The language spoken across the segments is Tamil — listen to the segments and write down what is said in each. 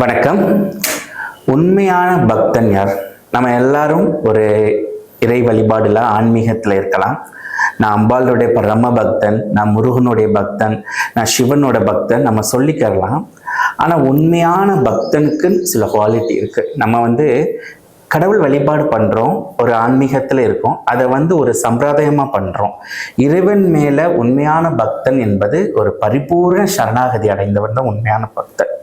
வணக்கம். உண்மையான பக்தன் யார்? நம்ம எல்லாரும் ஒரு இறை வழிபாடுல ஆன்மீகத்துல இருக்கலாம். நான் அம்பாளுடைய பரம பக்தன், நான் முருகனுடைய பக்தன், நான் சிவனோட பக்தன் நம்ம சொல்லிக்கலாம். ஆனா உண்மையான பக்தனுக்கு சில குவாலிட்டி இருக்கு. நம்ம கடவுள் வழிபாடு பண்றோம், ஒரு ஆன்மீகத்துல இருக்கோம், அதை ஒரு சம்பிரதாயமா பண்றோம். இறைவன் மேல உண்மையான பக்தன் என்பது ஒரு பரிபூர்ண சரணாகதி அடைந்தவன் தான் உண்மையான பக்தன்.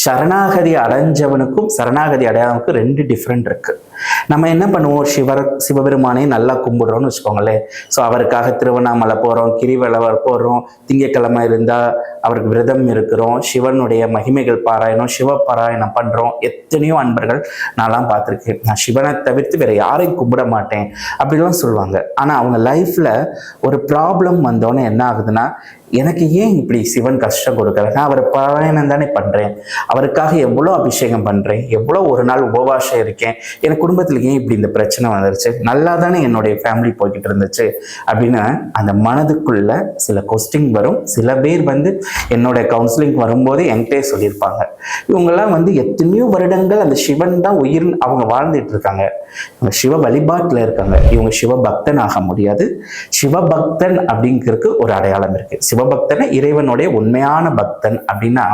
சரணாகதி அடைஞ்சவனுக்கும் சரணாகதி அடையாதவனுக்கும் ரெண்டு டிஃப்ரெண்ட் இருக்கு. நம்ம என்ன பண்ணுவோம், சிவபெருமானை நல்லா கும்பிடுறோம்னு வச்சுக்கோங்களேன். ஸோ அவருக்காக திருவண்ணாமலை போகிறோம், கிரிவலம் போடுறோம், திங்கக்கிழமை இருந்தால் அவருக்கு விரதம் இருக்கிறோம், சிவனுடைய மகிமைகள் பாராயணம், சிவ பாராயணம் பண்ணுறோம். எத்தனையோ அன்பர்கள் நான்லாம் பார்த்துருக்கேன். நான் சிவனை தவிர்த்து வேற யாரையும் கும்பிட மாட்டேன் அப்படிலாம் சொல்லுவாங்க. ஆனால் அவங்க லைஃப்ல ஒரு ப்ராப்ளம் வந்தோன்னே என்ன ஆகுதுன்னா, எனக்கு ஏன் இப்படி சிவன் கஷ்டம் கொடுக்குறேன்? நான் அவர் பாராயணம் தானே பண்றேன், அவருக்காக எவ்வளோ அபிஷேகம் பண்றேன், எவ்வளோ ஒரு நாள் உபவாசம் இருக்கேன், எனக்கு குடும்பத்துல ஏன் இப்படி இந்த பிரச்சனை வந்துருச்சு? நல்லா தானே என்னுடைய ஃபேமிலி போய்கிட்டு இருந்துச்சு அப்படின்னு அந்த மனதுக்குள்ள சில கொஸ்டின் வரும். சில பேர் என்னோட கவுன்சிலிங் வரும்போது என்கிட்டே சொல்லியிருப்பாங்க, இவங்கெல்லாம் எத்தனையோ வருடங்கள் அந்த சிவன் தான் உயிர் அவங்க வாழ்ந்துட்டு இருக்காங்க, இவங்க சிவ வழிபாட்டுல இருக்காங்க, இவங்க சிவபக்தன் ஆக முடியாது. சிவபக்தன் அப்படிங்கிறதுக்கு ஒரு அடையாளம் இருக்கு. சிவபக்தனை இறைவனுடைய உண்மையான பக்தன் அப்படின்னா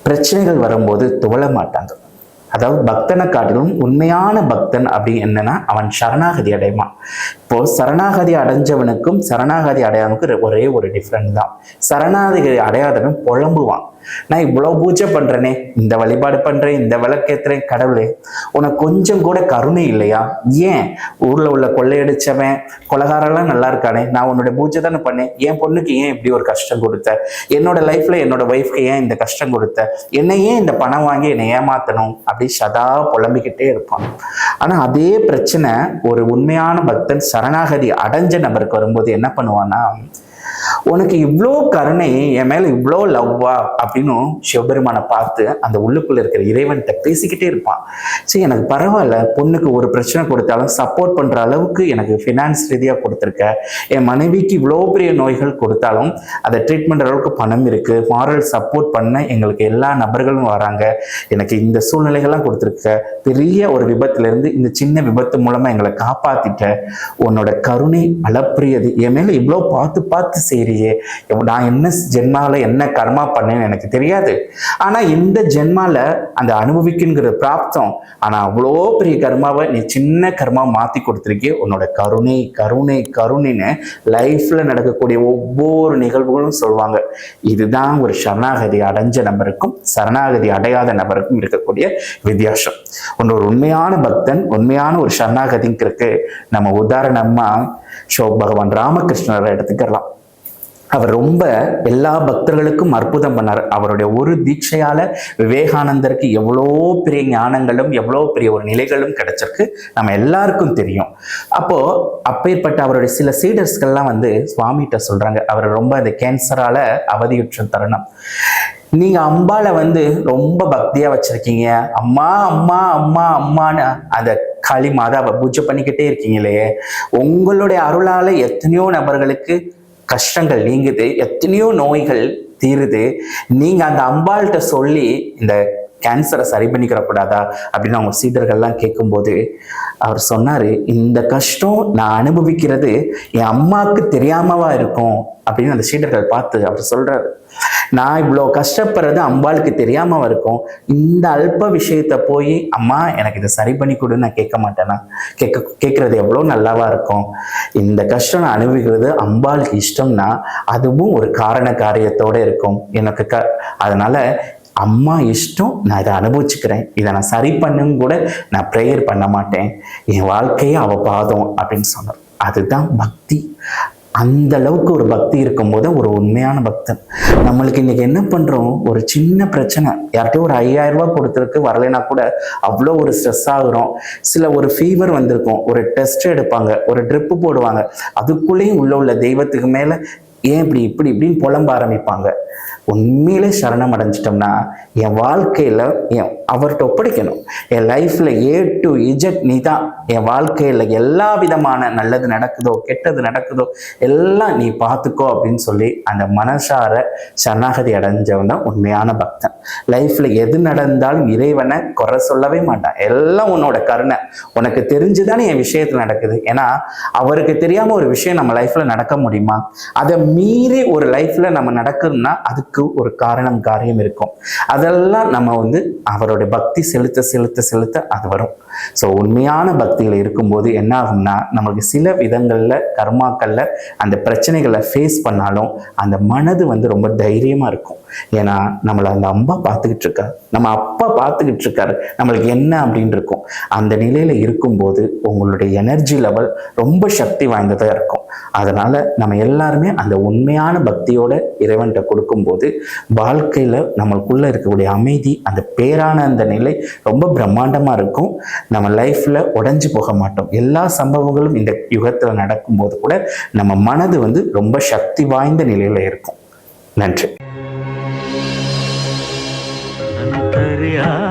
பிரச்சனைகள் வரும்போது துவள மாட்டாங்க. அதாவது பக்தனை காட்டிலும் உண்மையான பக்தன் அப்படி என்னன்னா அவன் சரணாகதி அடைவான். இப்போ சரணாகதி அடைஞ்சவனுக்கும் சரணாகதி அடையாதவனுக்கும் ஒரே ஒரு டிஃப்ரெண்ட் தான். சரணாகதி அடையாதவன் புலம்புவான், நான் இவ்வளவு பூஜை பண்றேனே, இந்த வழிபாடு பண்றேன், இந்த விளக்கேத்துறேன், கடவுளே உனக்கு கொஞ்சம் கூட கருணை இல்லையா? ஏன் ஊர்ல உள்ள கொள்ளையடிச்சவன் கொலகாரெல்லாம் நல்லா இருக்கானே, நான் உன்னுடைய பூஜை தானே பண்ணேன், என் பொண்ணுக்கு ஏன் இப்படி ஒரு கஷ்டம் கொடுத்த, என்னோட லைஃப்ல என்னோட ஒய்ஃப்க்கு ஏன் இந்த கஷ்டம் கொடுத்த, என்னை ஏன் இந்த பணம் வாங்கி என்னை ஏமாத்தணும் அப்படி சதா புலம்பிக்கிட்டே இருப்பான். ஆனா அதே பிரச்சனை ஒரு உண்மையான பக்தன் சரணாகதி அடைஞ்ச நபருக்கு வரும்போது என்ன பண்ணுவான்னா, உனக்கு இவ்வளோ கருணை, என் மேல இவ்வளோ லவ்வா அப்படின்னு சிவபெருமானை பார்த்து அந்த உள்ளுக்குள்ள இருக்கிற இறைவன்கிட்ட பேசிக்கிட்டே இருப்பான். சரி, எனக்கு பரவாயில்ல, பொண்ணுக்கு ஒரு பிரச்சனை கொடுத்தாலும் சப்போர்ட் பண்ற அளவுக்கு எனக்கு ஃபினான்ஸ் ரீதியாக கொடுத்துருக்க, என் மனைவிக்கு இவ்வளோ பெரிய நோய்கள் கொடுத்தாலும் அதை ட்ரீட்மெண்ட் அளவுக்கு பணம் இருக்கு, மாரல் சப்போர்ட் பண்ண எங்களுக்கு எல்லா நபர்களும் வராங்க, எனக்கு இந்த சூழ்நிலைகள்லாம் கொடுத்துருக்க, பெரிய ஒரு விபத்துல இருந்து இந்த சின்ன விபத்து மூலமா எங்களை காப்பாத்திட்ட, உன்னோட கருணை அளப்பரியது, என் மேல இவ்வளோ பார்த்து பார்த்து செய்றியே, நான் என்ன ஜென்மால என்ன கர்மா பண்ணேன்னு எனக்கு தெரியாது, ஆனா இந்த ஜென்மால அந்த அனுபவிக்குங்கிற பிராப்தம், ஆனா அவ்வளோ பெரிய கர்மாவை நீ சின்ன கர்மா மாத்தி கொடுத்துருக்கே, உன்னோட கருணை கருணை கருணைன்னு லைஃப்ல நடக்கக்கூடிய ஒவ்வொரு நிகழ்வுகளும் சொல்லுவாங்க. இதுதான் ஒரு சரணாகதி அடைஞ்ச நபருக்கும் சரணாகதி அடையாத நபருக்கும் இருக்கக்கூடிய வித்தியாசம். ஒரு உண்மையான பக்தன், உண்மையான ஒரு சரணாகதிங்கிறதுக்கு நம்ம உதாரணமா பகவான் ராமகிருஷ்ணரை எடுத்துக்கலாம். அவர் ரொம்ப எல்லா பக்தர்களுக்கும் அற்புதம் பண்ணார். அவருடைய ஒரு தீட்சையால விவேகானந்தருக்கு எவ்வளோ பெரிய ஞானங்களும் எவ்வளோ பெரிய ஒரு நிலைகளும் கிடைச்சிருக்கு, நம்ம எல்லாருக்கும் தெரியும். அப்பேற்பட்ட அவருடைய சில சீடர்ஸ்கள்லாம் சுவாமிகிட்ட சொல்றாங்க, அவர் ரொம்ப அந்த கேன்சரால அவதியுற்ற தருணம், நீங்க அம்பால ரொம்ப பக்தியா வச்சிருக்கீங்க, அம்மா அம்மா அம்மா அம்மான்னு அந்த காளி மாதாவை பூஜை பண்ணிக்கிட்டே இருக்கீங்களே, உங்களுடைய அருளால எத்தனையோ நபர்களுக்கு கஷ்டங்கள் நீங்குது, எத்தனையோ நோய்கள் தீருது, நீங்க அந்த அம்பாள்கிட்ட சொல்லி இந்த கேன்சரை சரி பண்ணிக்கிற கூடாதா அப்படின்னு அவங்க சீடர்கள்லாம் கேட்கும்போது அவர் சொன்னாரு, இந்த கஷ்டம் நான் அனுபவிக்கிறது என் அம்மாவுக்கு தெரியாமவா இருக்கும் அப்படின்னு அந்த சீடர்கள் பார்த்து அவர் சொல்றாரு, நான் இவ்வளோ கஷ்டப்படுறது அம்பாளுக்கு தெரியாம இருக்கும், இந்த அல்ப விஷயத்த போய் அம்மா எனக்கு இதை சரி பண்ணி கொடுன்னு நான் கேட்க மாட்டேனா, கேட்கறது எவ்வளோ நல்லாவா இருக்கும், இந்த கஷ்டம் நான் அனுபவிக்கிறது அம்பாளுக்கு இஷ்டம்னா அதுவும் ஒரு காரண காரியத்தோட இருக்கும் எனக்கு, அதனால அம்மா இஷ்டம், நான் இதை அனுபவிச்சுக்கிறேன், இதை நான் சரி பண்ணுன்னு கூட நான் ப்ரேயர் பண்ண மாட்டேன், என் வாழ்க்கையே அவ பாதம் அப்படின்னு சொன்னார். அதுதான் பக்தி. அந்த அளவுக்கு ஒரு பக்தி இருக்கும்போது ஒரு உண்மையான பக்தன். நம்மளுக்கு இன்னைக்கு என்ன பண்றோம், ஒரு சின்ன பிரச்சனை, யார்கிட்டயும் ஒரு 5000 ரூபாய் கொடுத்துருக்கு வரலைன்னா கூட அவ்வளோ ஒரு ஸ்ட்ரெஸ் ஆகுறோம். சில ஒரு ஃபீவர் வந்திருக்கும், ஒரு டெஸ்ட் எடுப்பாங்க, ஒரு ட்ரிப்பு போடுவாங்க, அதுக்குள்ளேயும் உள்ள தெய்வத்துக்கு மேல ஏன் இப்படி இப்படின்னு புலம்ப ஆரம்பிப்பாங்க. உண்மையிலே சரணம் அடைஞ்சிட்டோம்னா என் வாழ்க்கையில அவர்கிட்ட ஒப்படைக்கணும். என் லைஃப்ல A to Z நீ தான். என் வாழ்க்கையில எல்லா விதமான நல்லது நடக்குதோ கெட்டது நடக்குதோ எல்லாம் நீ பார்த்துக்கோ அப்படின்னு சொல்லி அந்த மனசார சரணாகதி அடைஞ்சவன் தான் உண்மையான பக்தன். லைஃப்ல எது நடந்தாலும் இறைவனை குறை சொல்லவே மாட்டான். எல்லாம் உன்னோட கருணை, உனக்கு தெரிஞ்சுதானே என் விஷயத்துல நடக்குது. ஏன்னா அவருக்கு தெரியாம ஒரு விஷயம் நம்ம லைஃப்ல நடக்க முடியுமா? அதை மீறி ஒரு லைஃப்ல நம்ம நடக்குதுன்னா அதுக்கு ஒரு காரியம் இருக்கும். அதெல்லாம் நம்ம அவருடைய பக்தி செலுத்த அது வரும். ஸோ உண்மையான பக்திகள் இருக்கும்போது என்ன ஆகும்னா நமக்கு சில விதங்கள்ல கர்மாக்கள்ல அந்த பிரச்சனைகளை ஃபேஸ் பண்ணாலும் அந்த மனது ரொம்ப தைரியமா இருக்கும். ஏன்னா நம்மளை அந்த அம்மா பார்த்துக்கிட்டு இருக்காரு, நம்ம அப்பா பார்த்துக்கிட்டு இருக்காரு, நம்மளுக்கு என்ன அப்படின்னு இருக்கும். அந்த நிலையில இருக்கும்போது உங்களுடைய எனர்ஜி லெவல் ரொம்ப சக்தி வாய்ந்ததா இருக்கும். அதனால நம்ம எல்லாருமே அந்த உண்மையான பக்தியோட இறைவன்கிட்ட கொடுக்கும்போது வாழ்க்கையில நம்மளுக்குள்ள இருக்கக்கூடிய அமைதி, அந்த பேரான அந்த நிலை ரொம்ப பிரம்மாண்டமா இருக்கும். நம்ம லைஃப்ல உடைஞ்சு போக மாட்டோம். எல்லா சம்பவங்களும் இந்த யுகத்துல நடக்கும்போது கூட நம்ம மனது ரொம்ப சக்தி வாய்ந்த நிலையில இருக்கும். நன்றி. अंतर्यामी